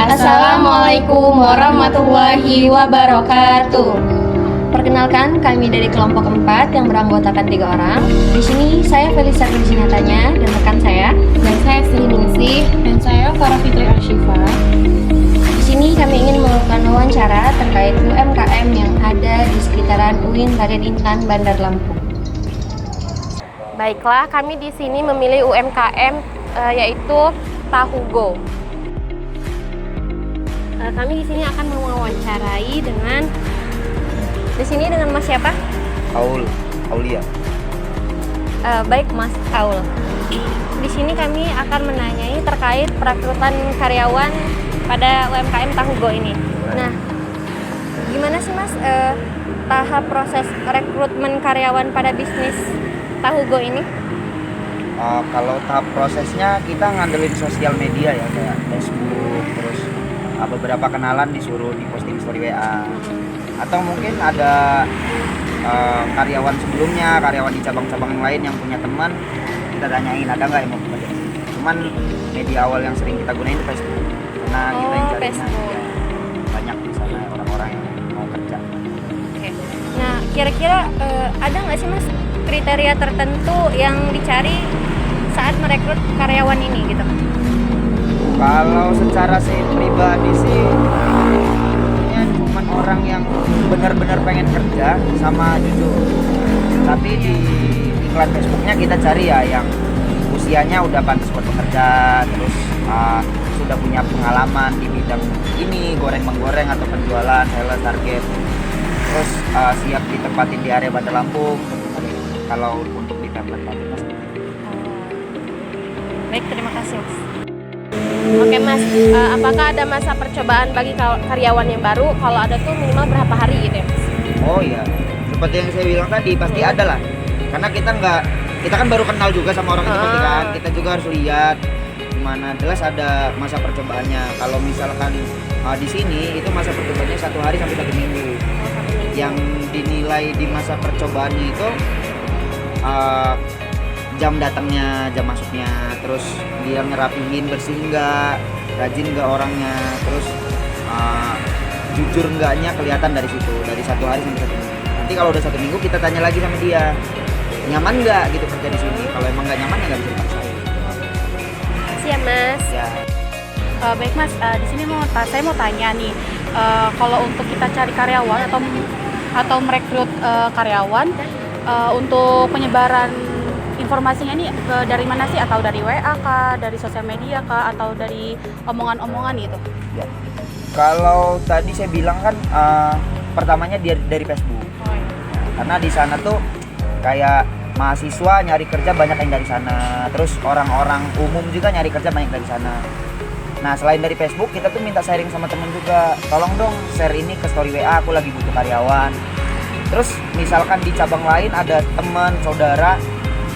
Assalamualaikum warahmatullahi wabarakatuh. Perkenalkan, kami dari kelompok 4 yang beranggotakan 3 orang. Di sini saya Felisa Krisnatanya dan rekan saya. Dan saya Sri Ningsih. Dan saya Farah Fitri Arsyifa. Di sini kami ingin melakukan wawancara terkait UMKM yang ada di sekitaran UIN Raden Intan Bandar Lampung. Baiklah, kami di sini memilih UMKM yaitu Tahu Go. Kami di sini akan mewawancarai dengan Mas siapa? Aulia. Baik Mas Aul. Di sini kami akan menanyai terkait perekrutan karyawan pada UMKM Tahu Go ini. Nah, gimana sih Mas tahap proses rekrutmen karyawan pada bisnis Tahu Go ini? Kalau tahap prosesnya kita ngandelin sosial media ya, kayak Facebook, terus beberapa kenalan disuruh diposting story WA, atau mungkin ada karyawan sebelumnya, karyawan di cabang-cabang yang lain yang punya teman, kita tanyain ada nggak yang mau bekerja. Cuman media awal yang sering kita gunain itu Facebook, karena kita yang carinya ya, banyak di sana orang-orang yang mau kerja. Oke. Nah, kira-kira ada nggak sih Mas kriteria tertentu yang dicari saat merekrut karyawan ini gitu? Kalau secara saya pribadi sih, ya cuman orang yang benar-benar pengen kerja sama jujur. Tapi di iklan Facebooknya kita cari ya yang usianya udah pantas buat bekerja, terus sudah punya pengalaman di bidang ini, goreng-menggoreng atau penjualan, sales, target. Terus siap ditempatin di area Bandar Lampung. Kalau untuk di tempat Baik, terima kasih Mas. Oke Mas, apakah ada masa percobaan bagi karyawan yang baru? Kalau ada tuh minimal berapa hari gitu ya Mas? Oh iya, seperti yang saya bilang tadi pasti ada lah. Karena kita kan baru kenal juga sama orang itu pasti kan. Kita juga harus lihat gimana. Jelas ada masa percobaannya. Kalau misalkan di sini itu masa percobaannya 1 hari sampai 1 minggu. Yang dinilai di masa percobaannya itu jam datangnya, jam masuknya, terus dia ngerapihin, bersih nggak, rajin nggak orangnya, terus jujur nggaknya kelihatan dari situ, dari 1 hari sampai 1 minggu. Nanti kalau udah 1 minggu kita tanya lagi sama dia, nyaman nggak gitu kerja di sini. Kalau emang nggak nyaman ya nggak bisa dipaksain. Makasih ya Mas. Ya. Baik Mas, di sini saya mau tanya nih, kalau untuk kita cari karyawan atau merekrut karyawan, untuk penyebaran informasinya ini dari mana sih? Atau dari WA kah, dari sosial media kah, atau dari omongan-omongan gitu? Ya. Kalau tadi saya bilang kan pertamanya dari Facebook. Oh, iya. Karena di sana tuh kayak mahasiswa nyari kerja banyak yang dari sana, terus orang-orang umum juga nyari kerja banyak dari sana. Nah, selain dari Facebook, kita tuh minta sharing sama temen juga, tolong dong share ini ke story WA, aku lagi butuh karyawan. Terus misalkan di cabang lain ada teman, saudara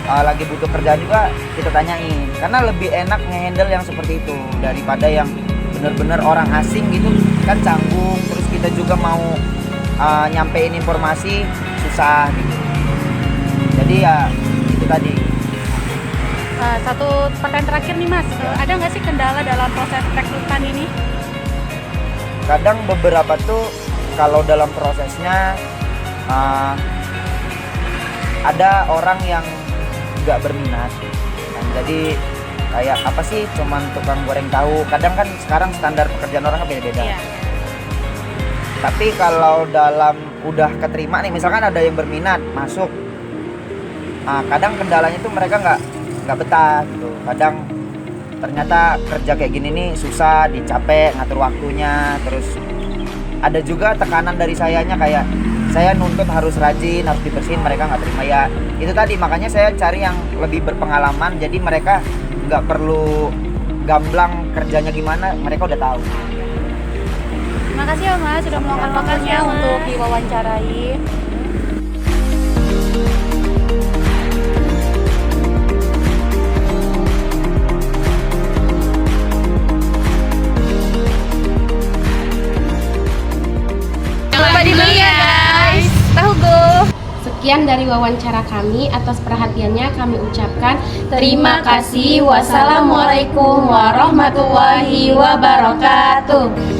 lagi butuh kerjaan juga, kita tanyain. Karena lebih enak nge-handle yang seperti itu daripada yang bener-bener orang asing gitu kan, canggung. Terus kita juga mau nyampein informasi susah gitu. Jadi ya itu tadi. Satu pertanyaan terakhir nih Mas, ada nggak sih kendala dalam proses rekrutan ini? Kadang beberapa tuh kalau dalam prosesnya ada orang yang nggak berminat kan, jadi kayak apa sih cuman tukang goreng tahu. Kadang kan sekarang standar pekerjaan orang kan beda-beda. Iya. Tapi kalau dalam udah keterima nih, misalkan ada yang berminat masuk, kadang kendalanya tuh mereka nggak betah gitu. Kadang ternyata kerja kayak gini nih susah, dicapek ngatur waktunya. Terus ada juga tekanan dari sayanya, kayak saya nuntut harus rajin, harus dibersihin, mereka nggak terima ya. Itu tadi, makanya saya cari yang lebih berpengalaman, jadi mereka nggak perlu gamblang kerjanya gimana, mereka udah tahu. Terima kasih ya Mas, sudah meluangkan waktunya untuk diwawancarai. Jangan lupa dibeli ya guys. Tahu Go. Sekian dari wawancara kami, atas perhatiannya kami ucapkan terima kasih. Wassalamualaikum warahmatullahi wabarakatuh.